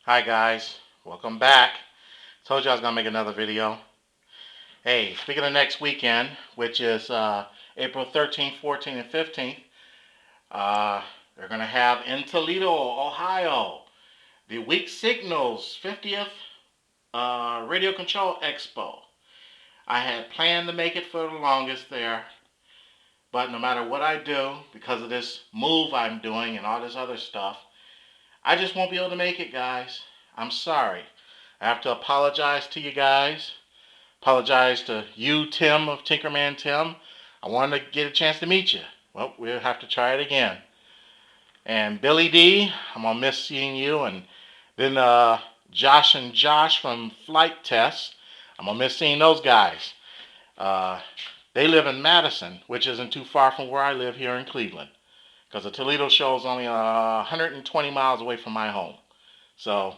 Hi guys, welcome back. Told you I was gonna make another video. Hey, speaking of next weekend, which is April 13th, 14th, and 15th, they're gonna have in Toledo, Ohio, the Weak Signals 50th Radio Control Expo. I had planned to make it for the longest there, but no matter what I do, because of this move I'm doing and all this other stuff, I just won't be able to make it, guys. I'm sorry. I have to apologize to you guys. Apologize to you, Tim of Tinkerman Tim. I wanted to get a chance to meet you. Well, we'll have to try it again. And Billy D, I'm gonna miss seeing you. And then Josh and Josh from Flight Test, I'm gonna miss seeing those guys. Uh, they live in Madison, which isn't too far from where I live here in Cleveland, because the Toledo show is only 120 miles away from my home. So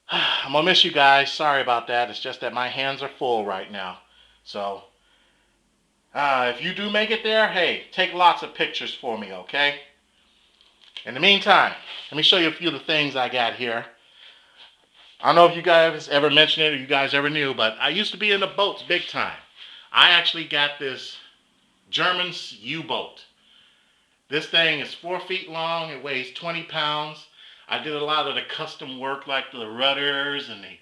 I'm gonna miss you guys. Sorry about that. It's just that my hands are full right now. So if you do make it there, hey, take lots of pictures for me, okay? In the meantime, let me show you a few of the things I got here. I don't know if you guys ever mentioned it or you guys ever knew, but I used to be in the boats big time. I actually got this German U-boat. This thing is 4 feet long. It weighs 20 pounds. I did a lot of the custom work like the rudders and the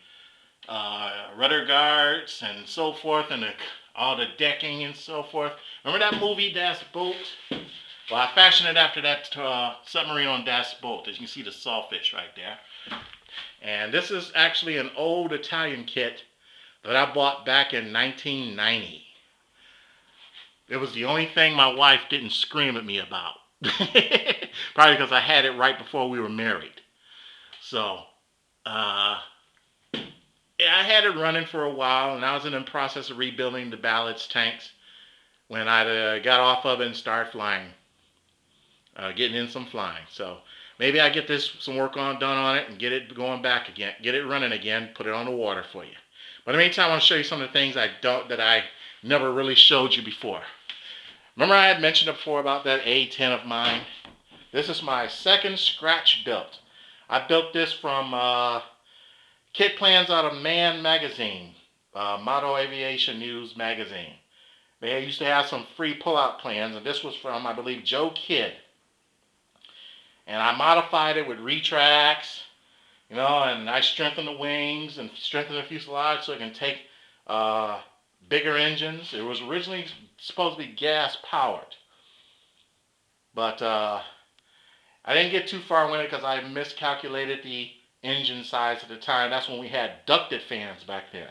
rudder guards and so forth, and all the decking and so forth. Remember that movie Das Boot? Well, I fashioned it after that submarine on Das Boot. As you can see the sawfish right there. And this is actually an old Italian kit that I bought back in 1990. It was the only thing my wife didn't scream at me about. Probably because I had it right before we were married. So, yeah, I had it running for a while, and I was in the process of rebuilding the ballast tanks when I got off of it and started flying, getting in some flying. So maybe I get some work done on it and get it going back again, get it running again, put it on the water for you. But in the meantime, I want to show you some of the things that I never really showed you before. Remember I had mentioned before about that A10 of mine? This is my second scratch built. I built this from kit plans out of Man Magazine, Model Aviation News Magazine. They used to have some free pull-out plans, and this was from, I believe, Joe Kidd. And I modified it with retracts, and I strengthened the wings and strengthened the fuselage so it can take bigger engines. It was originally supposed to be gas-powered, but I didn't get too far with it because I miscalculated the engine size at the time. That's when we had ducted fans back then.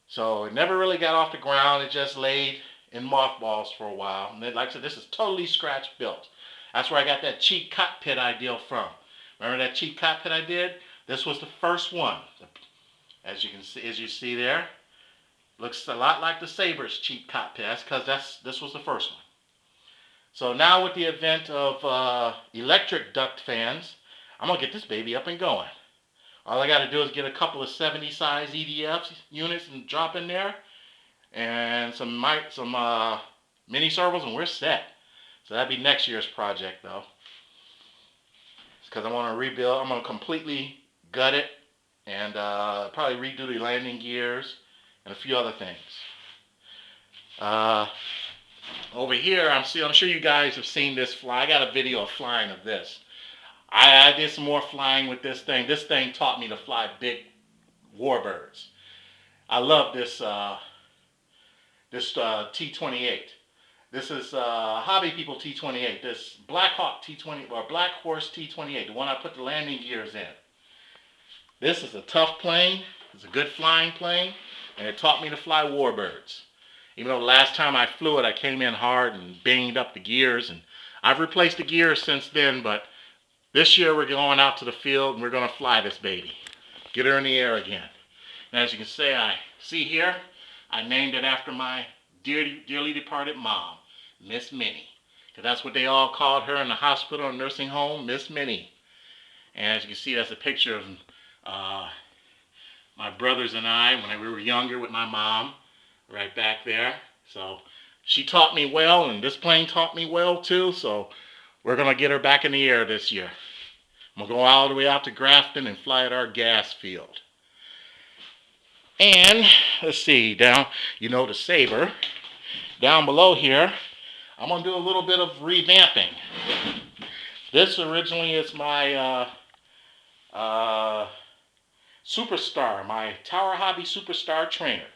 So it never really got off the ground. It just laid in mothballs for a while. And then, like I said, this is totally scratch built. That's where I got that cheap cockpit idea from. Remember that cheap cockpit I did? This was the first one. As you see there, looks a lot like the Saber's cheap cockpit. That's because this was the first one. So now with the advent of electric duct fans, I'm going to get this baby up and going. All I got to do is get a couple of 70 size EDF units and drop in there, and some mini servos, and we're set. So that'd be next year's project though. It's because I want to rebuild. I'm going to completely gut it and probably redo the landing gears and a few other things. Over here, I'm sure you guys have seen this fly. I got a video of flying of this. I did some more flying with this thing. This thing taught me to fly big warbirds. I love this T-28. This is Hobby People T-28. This Black Hawk T-20 or Black Horse T-28, the one I put the landing gears in. This is a tough plane. It's a good flying plane, and it taught me to fly warbirds. Even though the last time I flew it, I came in hard and banged up the gears, and I've replaced the gears since then, but this year we're going out to the field and we're going to fly this baby. Get her in the air again. And as you can see here, I named it after my dearly departed mom, Miss Minnie. Because that's what they all called her in the hospital and nursing home, Miss Minnie. And as you can see, that's a picture of my brothers and I when we were younger with my mom, right back there. So she taught me well, and this plane taught me well too, so we're going to get her back in the air this year. I'm going to go all the way out to Grafton and fly at our gas field. And let's see, down, the Sabre. Down below here, I'm going to do a little bit of revamping. This originally is my Superstar, my Tower Hobby Superstar trainer.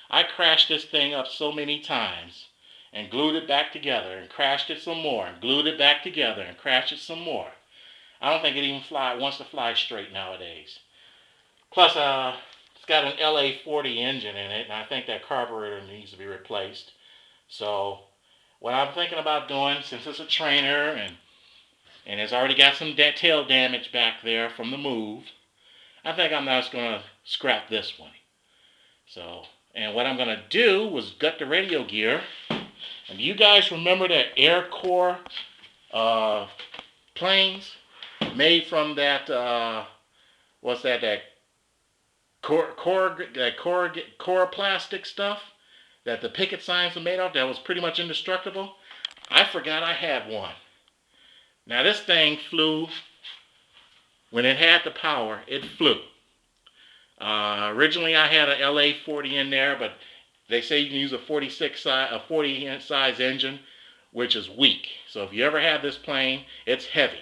I crashed this thing up so many times and glued it back together and crashed it some more and glued it back together and crashed it some more. I don't think it even wants to fly straight nowadays. Plus, it's got an LA40 engine in it, and I think that carburetor needs to be replaced. So, what I'm thinking about doing, since it's a trainer and it's already got some tail damage back there from the move, I think I'm just going to scrap this one. So, and what I'm going to do was gut the radio gear. And do you guys remember that Air Corps planes made from that, that core plastic stuff that the picket signs were made of that was pretty much indestructible? I forgot I had one. Now this thing flew, when it had the power, it flew. Originally I had a LA40 in there, but they say you can use a 40 size engine, which is weak. So if you ever have this plane, it's heavy.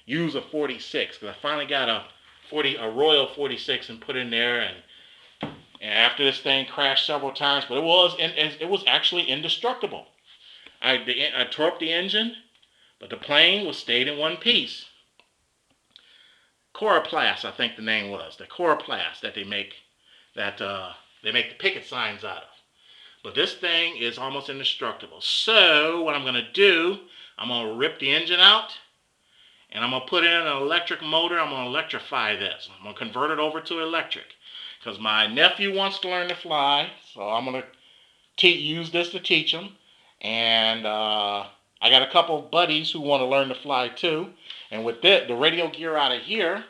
Use a 46, because I finally got a Royal 46 and put in there, and after this thing crashed several times, but it was actually indestructible. I torqued the engine, but the plane stayed in one piece. Coroplast, I think the name was. The Coroplast that they make the picket signs out of. But this thing is almost indestructible. So what I'm going to do, I'm going to rip the engine out, and I'm going to put in an electric motor. I'm going to electrify this. I'm going to convert it over to electric. Because my nephew wants to learn to fly, so I'm going to use this to teach him. And I got a couple of buddies who want to learn to fly too. And with the radio gear out of here,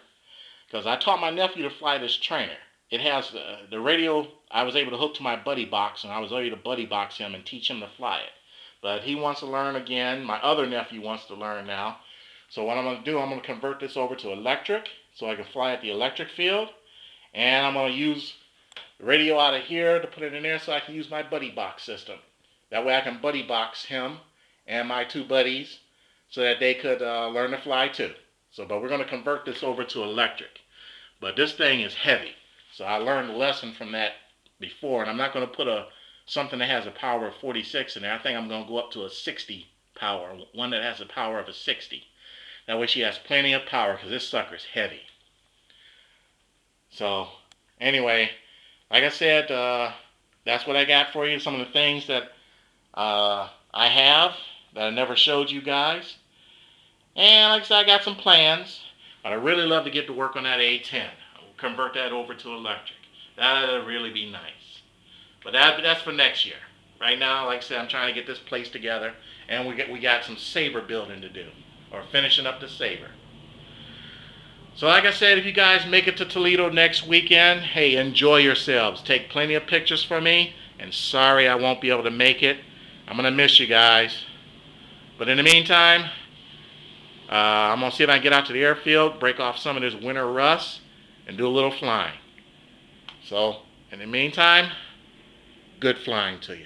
because I taught my nephew to fly this trainer. It has the radio I was able to hook to my buddy box, and I was able to buddy box him and teach him to fly it. But he wants to learn again. My other nephew wants to learn now. So what I'm going to do, I'm going to convert this over to electric so I can fly at the electric field. And I'm going to use the radio out of here to put it in there so I can use my buddy box system. That way I can buddy box him and my two buddies so that they could learn to fly too. But we're going to convert this over to electric. But this thing is heavy. So I learned a lesson from that before, and I'm not going to put something that has a power of 46 in there. I think I'm going to go up to a 60 power, one that has the power of a 60. That way she has plenty of power, because this sucker's heavy. So anyway, like I said, that's what I got for you. Some of the things that I have that I never showed you guys. And like I said, I got some plans, but I really love to get to work on that A10. Convert that over to electric. That'll really be nice. But that's for next year. Right now, like I said, I'm trying to get this place together, and we got some Sabre building to do, or finishing up the Sabre. So like I said, if you guys make it to Toledo next weekend, hey, enjoy yourselves. Take plenty of pictures for me, and sorry I won't be able to make it. I'm going to miss you guys. But in the meantime, I'm going to see if I can get out to the airfield, break off some of this winter rust, and do a little flying. So, in the meantime, good flying to you.